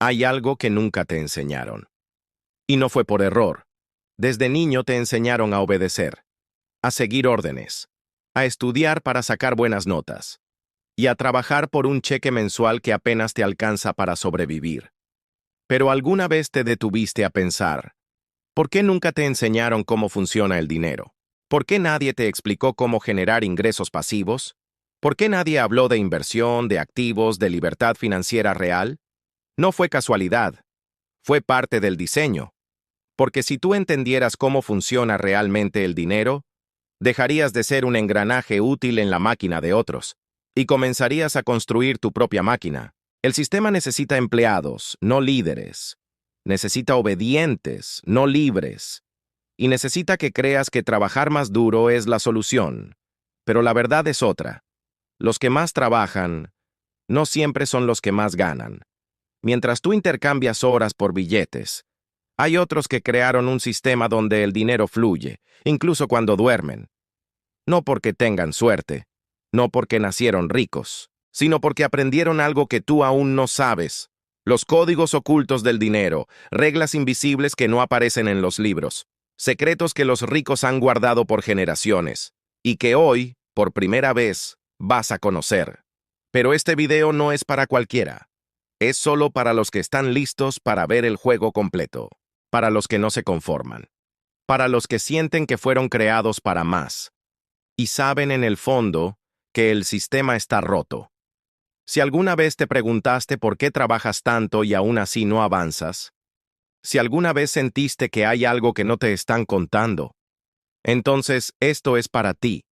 Hay algo que nunca te enseñaron. Y no fue por error. Desde niño te enseñaron a obedecer, a seguir órdenes, a estudiar para sacar buenas notas y a trabajar por un cheque mensual que apenas te alcanza para sobrevivir. Pero alguna vez te detuviste a pensar, ¿por qué nunca te enseñaron cómo funciona el dinero? ¿Por qué nadie te explicó cómo generar ingresos pasivos? ¿Por qué nadie habló de inversión, de activos, de libertad financiera real? No fue casualidad, fue parte del diseño. Porque si tú entendieras cómo funciona realmente el dinero, dejarías de ser un engranaje útil en la máquina de otros y comenzarías a construir tu propia máquina. El sistema necesita empleados, no líderes. Necesita obedientes, no libres. Y necesita que creas que trabajar más duro es la solución. Pero la verdad es otra. Los que más trabajan no siempre son los que más ganan. Mientras tú intercambias horas por billetes, hay otros que crearon un sistema donde el dinero fluye, incluso cuando duermen. No porque tengan suerte, no porque nacieron ricos, sino porque aprendieron algo que tú aún no sabes. Los códigos ocultos del dinero, reglas invisibles que no aparecen en los libros, secretos que los ricos han guardado por generaciones, y que hoy, por primera vez, vas a conocer. Pero este video no es para cualquiera. Es solo para los que están listos para ver el juego completo, para los que no se conforman, para los que sienten que fueron creados para más, y saben en el fondo que el sistema está roto. Si alguna vez te preguntaste por qué trabajas tanto y aún así no avanzas, si alguna vez sentiste que hay algo que no te están contando, entonces esto es para ti.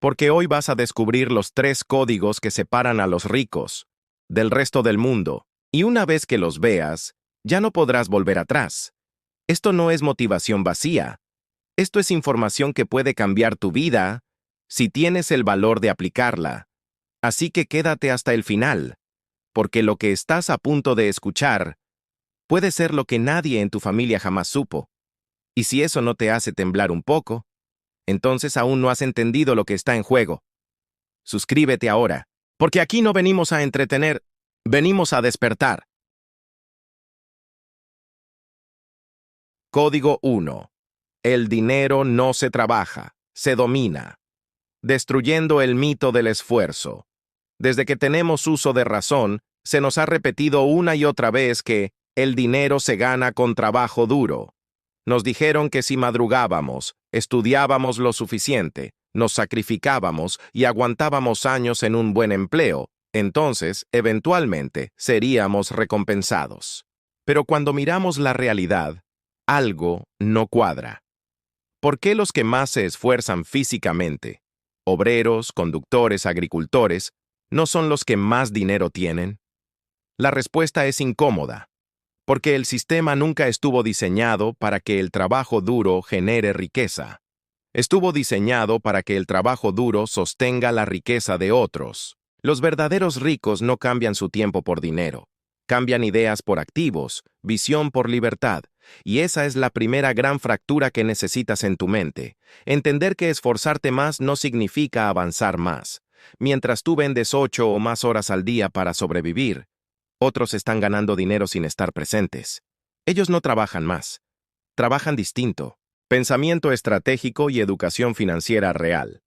Porque hoy vas a descubrir los 3 códigos que separan a los ricos del resto del mundo, y una vez que los veas, ya no podrás volver atrás. Esto no es motivación vacía. Esto es información que puede cambiar tu vida si tienes el valor de aplicarla. Así que quédate hasta el final, porque lo que estás a punto de escuchar puede ser lo que nadie en tu familia jamás supo. Y si eso no te hace temblar un poco, entonces aún no has entendido lo que está en juego. Suscríbete ahora, porque aquí no venimos a entretener, venimos a despertar. Código 1. El dinero no se trabaja, se domina. Destruyendo el mito del esfuerzo. Desde que tenemos uso de razón, se nos ha repetido una y otra vez que el dinero se gana con trabajo duro. Nos dijeron que si madrugábamos, estudiábamos lo suficiente, nos sacrificábamos y aguantábamos años en un buen empleo, entonces, eventualmente, seríamos recompensados. Pero cuando miramos la realidad, algo no cuadra. ¿Por qué los que más se esfuerzan físicamente, obreros, conductores, agricultores, no son los que más dinero tienen? La respuesta es incómoda, porque el sistema nunca estuvo diseñado para que el trabajo duro genere riqueza. Estuvo diseñado para que el trabajo duro sostenga la riqueza de otros. Los verdaderos ricos no cambian su tiempo por dinero. Cambian ideas por activos, visión por libertad. Y esa es la primera gran fractura que necesitas en tu mente. Entender que esforzarte más no significa avanzar más. Mientras tú vendes 8 o más horas al día para sobrevivir, otros están ganando dinero sin estar presentes. Ellos no trabajan más. Trabajan distinto. Pensamiento estratégico y educación financiera real.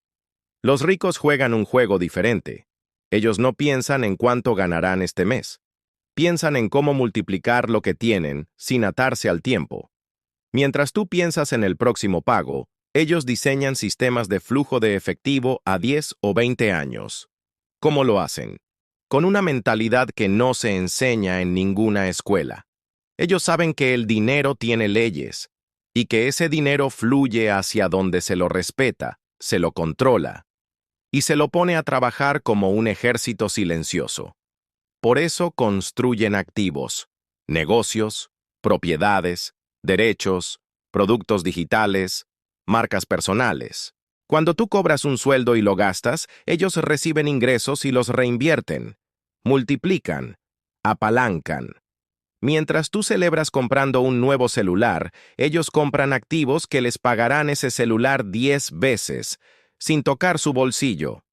Los ricos juegan un juego diferente. Ellos no piensan en cuánto ganarán este mes. Piensan en cómo multiplicar lo que tienen sin atarse al tiempo. Mientras tú piensas en el próximo pago, ellos diseñan sistemas de flujo de efectivo a 10 o 20 años. ¿Cómo lo hacen? Con una mentalidad que no se enseña en ninguna escuela. Ellos saben que el dinero tiene leyes y que ese dinero fluye hacia donde se lo respeta, se lo controla y se lo pone a trabajar como un ejército silencioso. Por eso construyen activos, negocios, propiedades, derechos, productos digitales, marcas personales. Cuando tú cobras un sueldo y lo gastas, ellos reciben ingresos y los reinvierten, multiplican, apalancan. Mientras tú celebras comprando un nuevo celular, ellos compran activos que les pagarán ese celular 10 veces, sin tocar su bolsillo.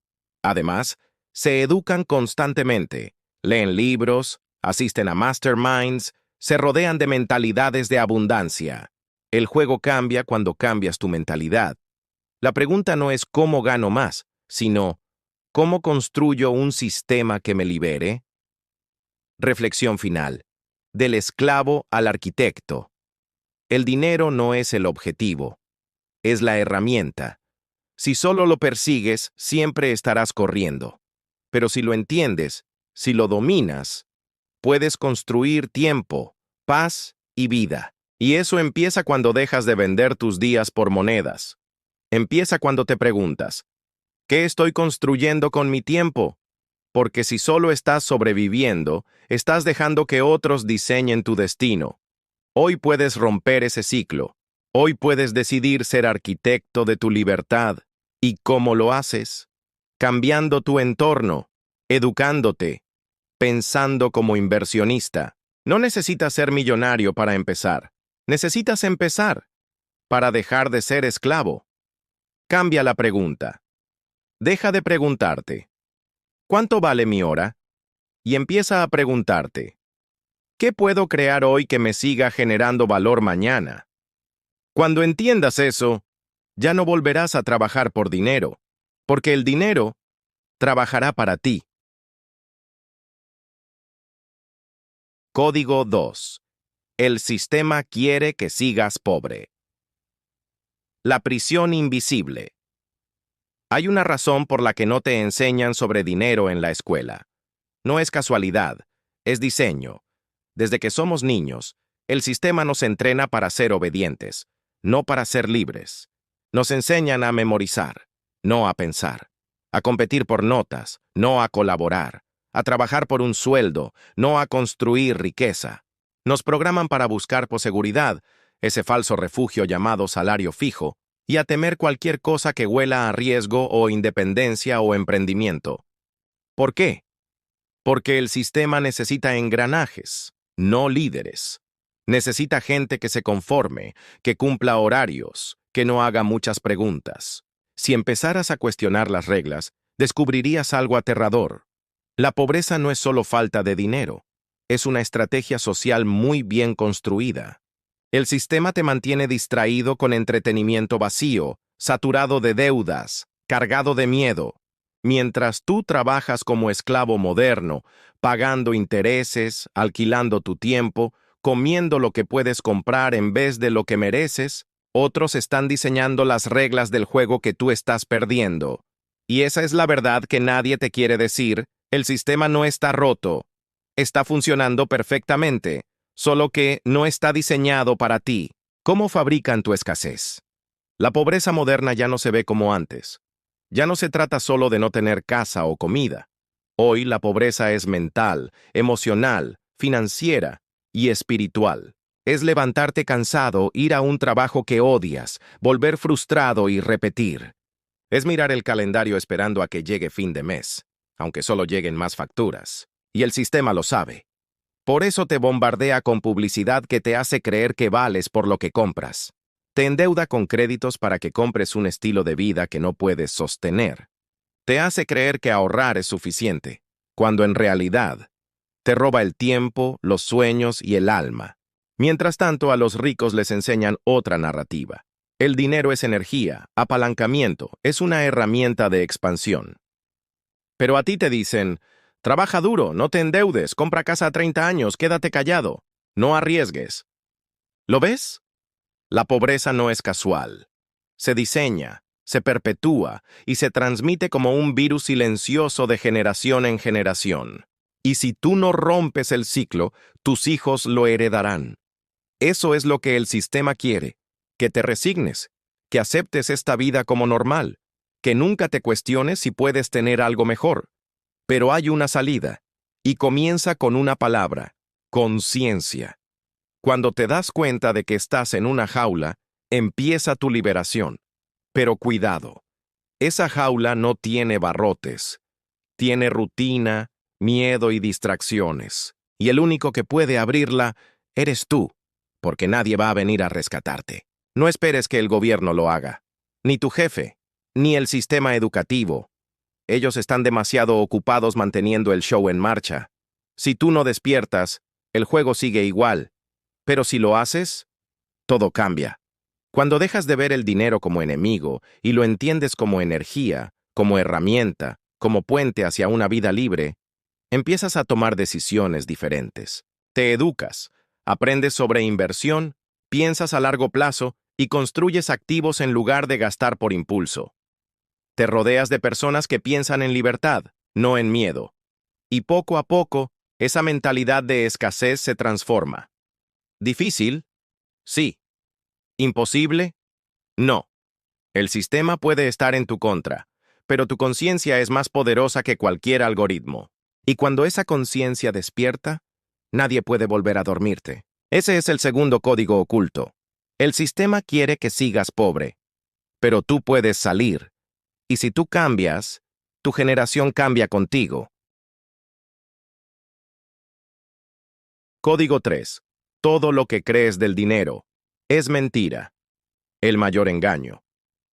Además, se educan constantemente. Leen libros, asisten a masterminds, se rodean de mentalidades de abundancia. El juego cambia cuando cambias tu mentalidad. La pregunta no es cómo gano más, sino ¿cómo construyo un sistema que me libere? Reflexión final. Del esclavo al arquitecto. El dinero no es el objetivo, es la herramienta. Si solo lo persigues, siempre estarás corriendo. Pero si lo entiendes, si lo dominas, puedes construir tiempo, paz y vida. Y eso empieza cuando dejas de vender tus días por monedas. Empieza cuando te preguntas, ¿qué estoy construyendo con mi tiempo? Porque si solo estás sobreviviendo, estás dejando que otros diseñen tu destino. Hoy puedes romper ese ciclo. Hoy puedes decidir ser arquitecto de tu libertad. ¿Y cómo lo haces? Cambiando tu entorno, educándote, pensando como inversionista. No necesitas ser millonario para empezar. Necesitas empezar para dejar de ser esclavo. Cambia la pregunta. Deja de preguntarte, ¿cuánto vale mi hora? Y empieza a preguntarte, ¿qué puedo crear hoy que me siga generando valor mañana? Cuando entiendas eso, ya no volverás a trabajar por dinero, porque el dinero trabajará para ti. Código 2. El sistema quiere que sigas pobre. La prisión invisible. Hay una razón por la que no te enseñan sobre dinero en la escuela. No es casualidad, es diseño. Desde que somos niños, el sistema nos entrena para ser obedientes, no para ser libres. Nos enseñan a memorizar, no a pensar, a competir por notas, no a colaborar, a trabajar por un sueldo, no a construir riqueza. Nos programan para buscar seguridad, ese falso refugio llamado salario fijo, y a temer cualquier cosa que huela a riesgo o independencia o emprendimiento. ¿Por qué? Porque el sistema necesita engranajes, no líderes. Necesita gente que se conforme, que cumpla horarios, que no haga muchas preguntas. Si empezaras a cuestionar las reglas, descubrirías algo aterrador. La pobreza no es solo falta de dinero, es una estrategia social muy bien construida. El sistema te mantiene distraído con entretenimiento vacío, saturado de deudas, cargado de miedo. Mientras tú trabajas como esclavo moderno, pagando intereses, alquilando tu tiempo, comiendo lo que puedes comprar en vez de lo que mereces, otros están diseñando las reglas del juego que tú estás perdiendo. Y esa es la verdad que nadie te quiere decir. El sistema no está roto. Está funcionando perfectamente, solo que no está diseñado para ti. ¿Cómo fabrican tu escasez? La pobreza moderna ya no se ve como antes. Ya no se trata solo de no tener casa o comida. Hoy la pobreza es mental, emocional, financiera y espiritual. Es levantarte cansado, ir a un trabajo que odias, volver frustrado y repetir. Es mirar el calendario esperando a que llegue fin de mes, aunque solo lleguen más facturas. Y el sistema lo sabe. Por eso te bombardea con publicidad que te hace creer que vales por lo que compras. Te endeuda con créditos para que compres un estilo de vida que no puedes sostener. Te hace creer que ahorrar es suficiente, cuando en realidad te roba el tiempo, los sueños y el alma. Mientras tanto, a los ricos les enseñan otra narrativa. El dinero es energía, apalancamiento, es una herramienta de expansión. Pero a ti te dicen, trabaja duro, no te endeudes, compra casa a 30 años, quédate callado, no arriesgues. ¿Lo ves? La pobreza no es casual. Se diseña, se perpetúa y se transmite como un virus silencioso de generación en generación. Y si tú no rompes el ciclo, tus hijos lo heredarán. Eso es lo que el sistema quiere, que te resignes, que aceptes esta vida como normal, que nunca te cuestiones si puedes tener algo mejor. Pero hay una salida, y comienza con una palabra: conciencia. Cuando te das cuenta de que estás en una jaula, empieza tu liberación. Pero cuidado, esa jaula no tiene barrotes. Tiene rutina, miedo y distracciones. Y el único que puede abrirla eres tú, porque nadie va a venir a rescatarte. No esperes que el gobierno lo haga, ni tu jefe, ni el sistema educativo. Ellos están demasiado ocupados manteniendo el show en marcha. Si tú no despiertas, el juego sigue igual. Pero si lo haces, todo cambia. Cuando dejas de ver el dinero como enemigo y lo entiendes como energía, como herramienta, como puente hacia una vida libre, empiezas a tomar decisiones diferentes. Te educas, aprendes sobre inversión, piensas a largo plazo y construyes activos en lugar de gastar por impulso. Te rodeas de personas que piensan en libertad, no en miedo. Y poco a poco, esa mentalidad de escasez se transforma. ¿Difícil? Sí. ¿Imposible? No. El sistema puede estar en tu contra, pero tu conciencia es más poderosa que cualquier algoritmo. Y cuando esa conciencia despierta, nadie puede volver a dormirte. Ese es el segundo código oculto. El sistema quiere que sigas pobre, pero tú puedes salir. Y si tú cambias, tu generación cambia contigo. Código 3. Todo lo que crees del dinero es mentira. El mayor engaño.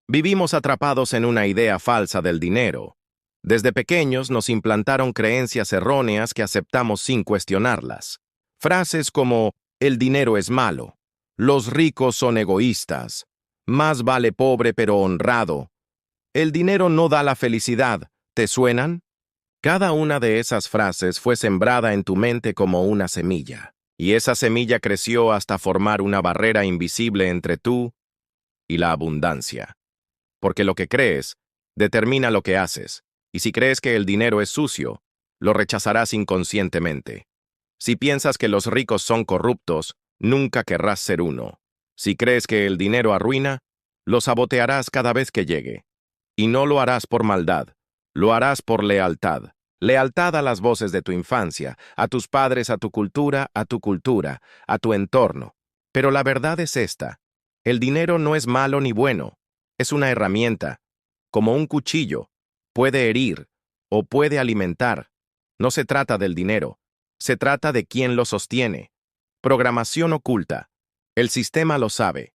Vivimos atrapados en una idea falsa del dinero. Desde pequeños nos implantaron creencias erróneas que aceptamos sin cuestionarlas. Frases como, el dinero es malo, los ricos son egoístas, más vale pobre pero honrado, el dinero no da la felicidad, ¿te suenan? Cada una de esas frases fue sembrada en tu mente como una semilla, y esa semilla creció hasta formar una barrera invisible entre tú y la abundancia. Porque lo que crees determina lo que haces, y si crees que el dinero es sucio, lo rechazarás inconscientemente. Si piensas que los ricos son corruptos, nunca querrás ser uno. Si crees que el dinero arruina, lo sabotearás cada vez que llegue. Y no lo harás por maldad, lo harás por lealtad. Lealtad a las voces de tu infancia, a tus padres, a tu cultura, a tu entorno. Pero la verdad es esta: el dinero no es malo ni bueno, es una herramienta, como un cuchillo, puede herir o puede alimentar. No se trata del dinero, se trata de quién lo sostiene. Programación oculta. El sistema lo sabe.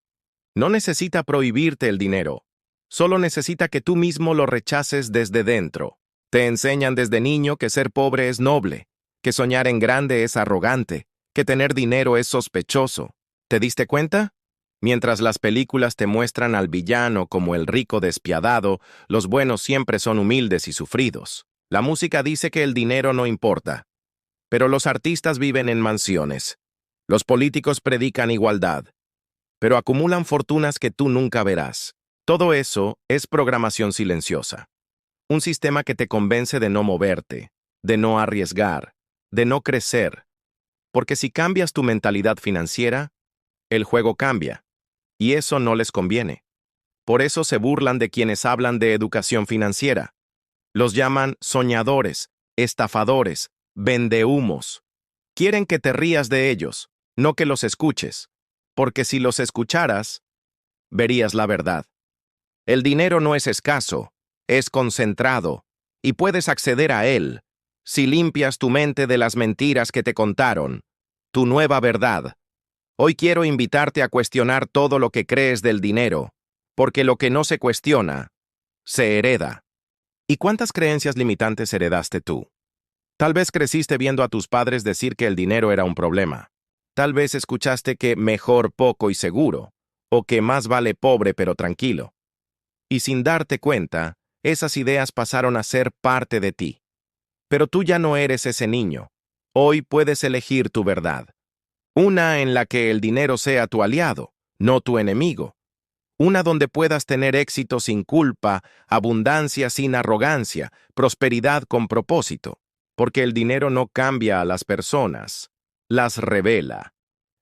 No necesita prohibirte el dinero, solo necesita que tú mismo lo rechaces desde dentro. Te enseñan desde niño que ser pobre es noble, que soñar en grande es arrogante, que tener dinero es sospechoso. ¿Te diste cuenta? Mientras las películas te muestran al villano como el rico despiadado, los buenos siempre son humildes y sufridos. La música dice que el dinero no importa, pero los artistas viven en mansiones. Los políticos predican igualdad, pero acumulan fortunas que tú nunca verás. Todo eso es programación silenciosa. Un sistema que te convence de no moverte, de no arriesgar, de no crecer. Porque si cambias tu mentalidad financiera, el juego cambia. Y eso no les conviene. Por eso se burlan de quienes hablan de educación financiera. Los llaman soñadores, estafadores, vendehumos. Quieren que te rías de ellos, no que los escuches. Porque si los escucharas, verías la verdad. El dinero no es escaso, es concentrado, y puedes acceder a él si limpias tu mente de las mentiras que te contaron, tu nueva verdad. Hoy quiero invitarte a cuestionar todo lo que crees del dinero, porque lo que no se cuestiona, se hereda. ¿Y cuántas creencias limitantes heredaste tú? Tal vez creciste viendo a tus padres decir que el dinero era un problema. Tal vez escuchaste que mejor poco y seguro, o que más vale pobre pero tranquilo. Y sin darte cuenta, esas ideas pasaron a ser parte de ti. Pero tú ya no eres ese niño. Hoy puedes elegir tu verdad. Una en la que el dinero sea tu aliado, no tu enemigo. Una donde puedas tener éxito sin culpa, abundancia sin arrogancia, prosperidad con propósito. Porque el dinero no cambia a las personas, las revela.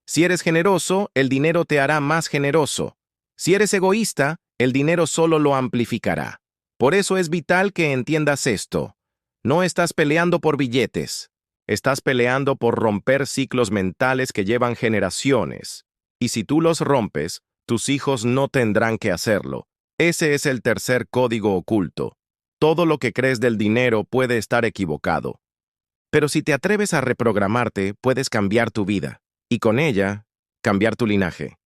Si eres generoso, el dinero te hará más generoso. Si eres egoísta, el dinero solo lo amplificará. Por eso es vital que entiendas esto. No estás peleando por billetes. Estás peleando por romper ciclos mentales que llevan generaciones. Y si tú los rompes, tus hijos no tendrán que hacerlo. Ese es el tercer código oculto. Todo lo que crees del dinero puede estar equivocado. Pero si te atreves a reprogramarte, puedes cambiar tu vida. Y con ella, cambiar tu linaje.